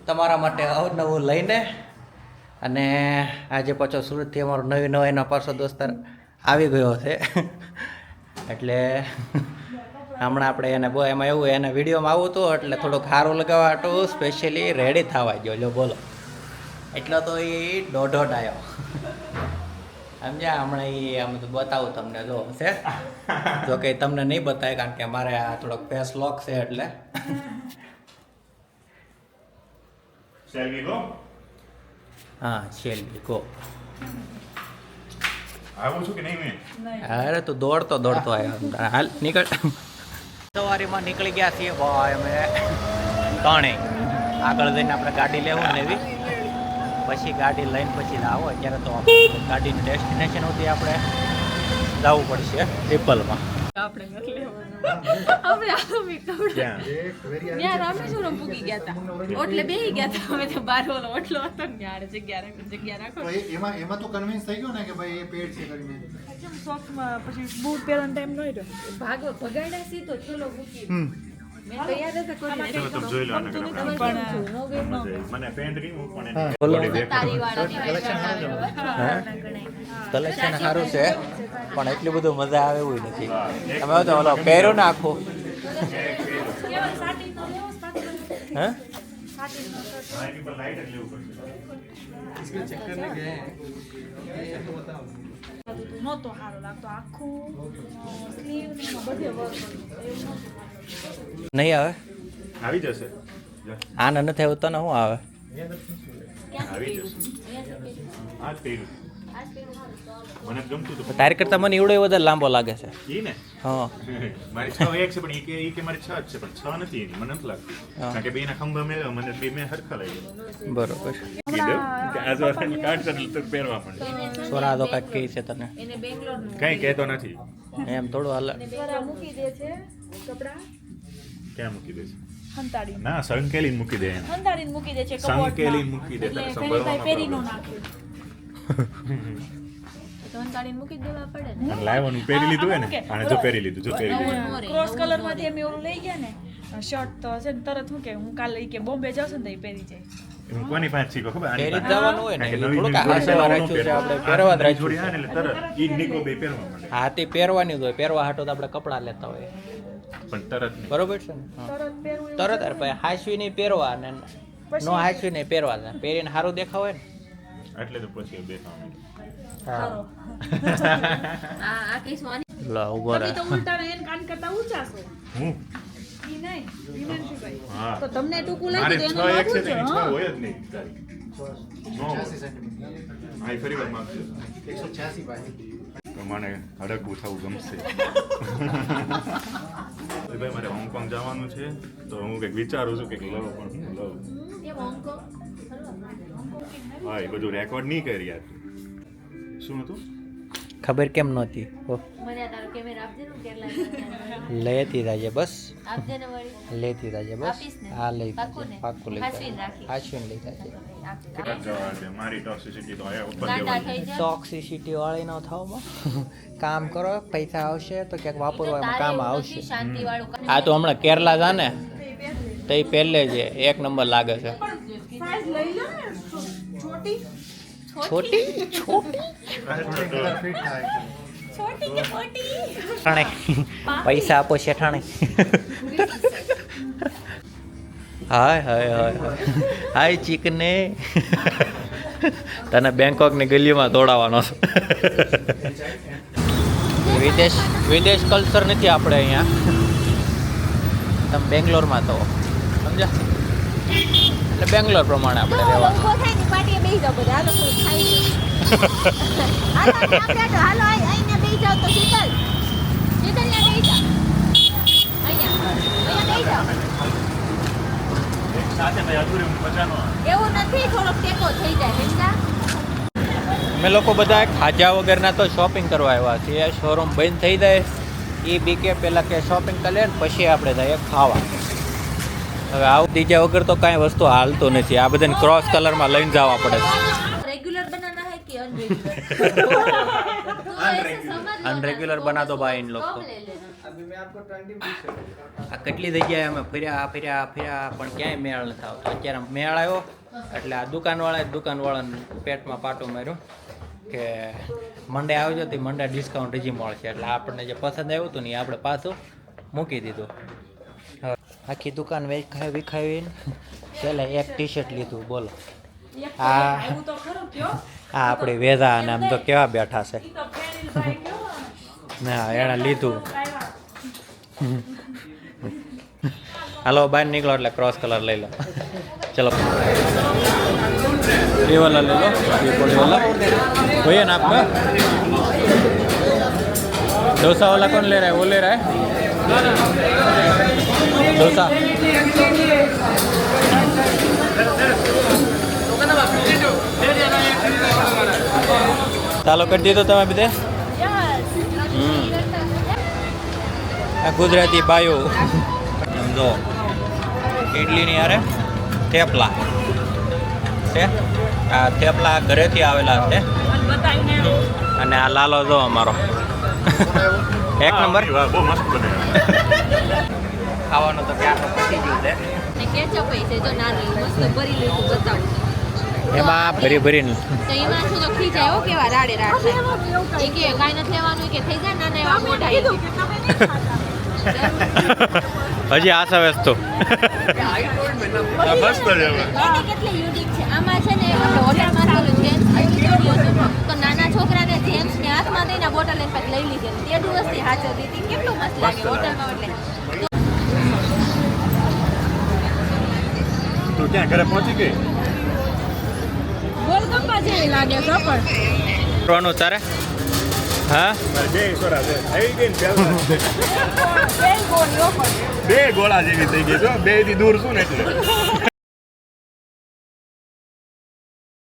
તમારા માટે અવનવું લઈને અને આજે પાછો સુરતથી અમારો નવો એનો પાછો દોસ્તાર આવી ગયો છે એટલે હમણાં આપણે એને એમાં એવું એને વિડીયોમાં આવું હતું એટલે થોડુંક સારું લગાવવા હતું સ્પેશિયલી રેડી થવા ગયો જો બોલો એટલો તો એ દોઢ આવ્યો સમજ્યા હમણાં એ આમ તો બતાવું તમને જો છે જો કે તમને નહીં બતાવે કારણ કે મારે આ થોડોક ફેસ લોક છે એટલે હા શેલ્વી ગો આવું છું કે નહીં મેં અરે તું દોડતો આવ્યો હાલ નીકળ સવારીમાં નીકળી ગયા છીએ ભાઈ અમે ત્રણે આગળ જઈને આપણે ગાડી લેવું ને એવી પછી ગાડી લઈને પછી આવો અત્યારે તો ગાડીનું ડેસ્ટિનેશન સુધી આપણે જવું પડશે ટ્રિપલમાં એમાં તો કન્વિન્સ થઈ ગયો ને કે ભાઈ એ પેડ છે કરીને પછી બૂટ પહેરવાનો ટાઈમ ન રહ્યો ભાગો ભગાડ્યા સીધો ચલો મૂકી મેં તો યાદ હતા કોઈ ચલો તમે જોઈ લો આને મને પેન્ટ ગયું પણ બોલો તારી વાળા કલેક્શન સારું છે પણ એટલું બધું મજા આવે એવું નથી તમે તો ઓલો પહેરો ને આખો હે લાઈટ જ લેવું પડશે નહોતો સારો લાગતો આખું સ્લીવ ને બધે વર્ક નહીં આવે આવી જશે આને નથી આવ્યું તને શું આવે આવી જશે આ જ પહેર્યું મને જ ગમતું હતું તારી કરતાં મને એવડો વધારે લાંબો લાગે છે ઈ ને હા મારી 6 એક છે પણ ઈ કે મારી 6 જ છે પણ 6 નથી એની મને નથી લાગતું કારણ કે બેના ખંભા મેળવ્યો મને બે મેં હરખા લાગ્યા બરોબર કીધું કે આ જો કાઢ તો પહેરવા પડે સોરા તો કાંઈક કહે છે તને એને બેંગ્લોર નું કઈ કહેતો નથી એમ થોડું હાલ દ્વારા મૂકી દે છે કપડા ક્યાં મૂકી દે છે હંતાડી ના સંકેલીને મૂકી દે એને હંતાડીને મૂકી દે છે સંકેલીને મૂકી દે તારે સંભાળવામાં પેરી નો problem. નાખે તો હંતાડીને મૂકી દેવા પડે ને અને લાવવાનું પહેરી લીધું હે ને આને જો પહેરી લીધું જો પહેરી લીધું ક્રોસ કલર માંથી અમે ઓલું લઈ ગયા ને શર્ટ તો છે ને તરત હું કે હું કાલે ઈ કે બોમ્બે જાઉં ને તો ઈ પહેરી જાય હું કોની પાસે શીખો ખબર આની પહેરી જ પાસે. જવાનું હોય ને કારણ કે એટલે નવી થોડુંક નવી હાથે જોડી રાખ્યું છે પહેરવા. આપણે પહેરવા જ રાખ્યું જોડી આવે ને એટલે તરત ઈ નિકો બે પહેરવા માંડે હાથી પહેરવાની જ હોય પહેરવા હાટો તો આપણે કપડાં લેતા હોય પણ તરત નહીં બરોબર છે ને હા. તરત પહેરવું એવું તરત પછી હાસવી નહીં પહેરવા ને નો હાસવી નહીં પહેરવા ને પહેરીને સારું દેખાવ હોય ને એટલે તો પછી બેસવાનું હા આ કેસ વાની લો ઉભો રહે તો ઉલટા એને કાન કરતા ઊંચા છો હું ઈ નહીં હિમાંશુભાઈ હા તો તમને ટૂંકું મારે લાગ્યું 6 તો એક છે એનું ને 6 લાગવું હોય જ નહીં નો 86 સેન્ટીમીટર આ ફરી વાર માપજો 186 ભાઈ પ્રમાણે હડકવું થવું ગમશે ભાઈ મારે હોંગકોંગ જવાનું છે તો હું કંઈક વિચારું છું કે લવ પણ હું લવ એ હોંગકો હા એ બધું રેકોર્ડ નહીં કરી યાર શું હતું ખબર કેમ નહોતી ઓહ, મને આ તારો કેમેરા આપજે ને કેરલા લેતી જાજે બસ આપજે ને વળી લેતી જાજે બસ આપીશ ને? હા લઈ પાક્કું જાજે ને? પાક્કું લઈ હાચવીને જાજે રાખીશ. હાચવીને લઈ જાજે કેટલા જવા છે મારી ટોક્સિસિટી તો આયા ઉપર ગાંડા દેવાની થઈ જાય ટોક્સિસિટી વાળી ન થાવમાં કામ કરો પૈસા આવશે તો ક્યાંક વાપરવામાં કામ આવશે શાંતિ વાળું આ તો હમણાં કેરલા જા ને તો એ પહેલે જ એક નંબર લાગે છે સાઈઝ લઈ લો ને છોટી છોટી છોટી ફિટ થાય છોટી કે મોટી શેઠાણે પૈસા આપો શેઠાણે હાય હાય હાય હાય ચીકને તને બેંકોકની ગલીમાં દોડાવવાનો છે વિદેશ કલ્ચર નથી આપણે અહીંયા તમે બેંગ્લોરમાં તો સમજ્યા એટલે બેંગ્લોર પ્રમાણે આપણે રહેવાનું ઉભો થાય ને પાટીએ બેસી જાવ બધા હાલો કોઈ ખાઈ હાલો હાલો આઈને બેસી જાવ તો શીતલ શીતલ ને બેસી જાવ અહીંયા બેસી જાવ એક સાથે ભાઈ અધૂરી મજાનો આવે. એવું નથી થોડોક ટેકો થઈ જાય સમજા અમે લોકો બધા ખાજા વગરના તો શોપિંગ કરવા આવ્યા છીએ શોરૂમ બંધ થઈ જાય એ બી કે પહેલાં કે શોપિંગ કરી લે ને પછી આપણે જઈએ ખાવા હવે આવું દીજા વગર તો કાંઈ વસ્તુ હાલતું નથી આ બધાને ક્રોસ કલરમાં લઈને જવા પડે છે રેગ્યુલર બનાના હે કે અનરેગ્યુલર अनरेगुलर बना दो भाई इन लोग को આ કેટલી જગ્યાએ અમે ફર્યા પણ ક્યાંય મેળ નથી આવતો અત્યારે મેળ આવ્યો એટલે આ દુકાનવાળાને પેટમાં પાટું માર્યું કે મંડે આવજો તે મંડે ડિસ્કાઉન્ટ હજી મળશે એટલે આપણને જે પસંદ આવ્યું હતું ને એ આપણે પાછું મૂકી દીધું હવે આખી દુકાન વિખાવીને છેલ્લે એક ટી શર્ટ લીધું બોલો આ આપણી વેધા અને આમ તો કેવા બેઠા છે ના એણે લીધું હાલો બહાર નીકળો એટલે ક્રોસ કલર લઈ લો ચલો ये वाला ले लो ये बड़े वाला वही है ना आपका डोसा वाला कौन ले रहा है वो ले रहा है डोसा ચાલો કરી દીધો તમે બધે આ ગુજરાતી બાયો જો ઇડલીની યારે થેપલા છે આ થેપલા ઘરેથી આવેલા છે અને આ લાલો જો અમારો એક નંબર વાહ, બહુ મસ્ત બને. ખાવાનું તો ક્યાં તો પતી ગયું છે ને કેચઅપ છે જો નાનું મસ્ત ભરી લીધું બતાવું એમાં ભરીને તો એમાં શું તો ખીચાય હો કેવા રાડે રાડ થાય એ કે કાંઈ નથી લેવાનું કે થઈ જાય નાના એવા મોટા હજી આશા વ્યસ્તો આ મસ્ત છે હવે. એની કેટલી યુનિક છે આમાં છે ને આપણે હોટલમાં આવેલું જેમ્સ તો નાના છોકરાને જેમ્સને હાથમાં દઈને બોટલ લઈને પછી લઈ લીધી તે દિવસથી હાચવતી હતી કેટલું મસ્ત લાગે હોટલમાં એટલે તું ક્યાં ઘરે પહોંચી ગઈ? ગોલગપ્પા જેવી લાગે છે પણ રોનું તારે હા બે સોરા છે. આવી ગઈ ને પહેલા. બે ગોળીઓ પણ બે ગોળા જેવી થઈ ગઈ છો બે થી દૂર છું ને એટલે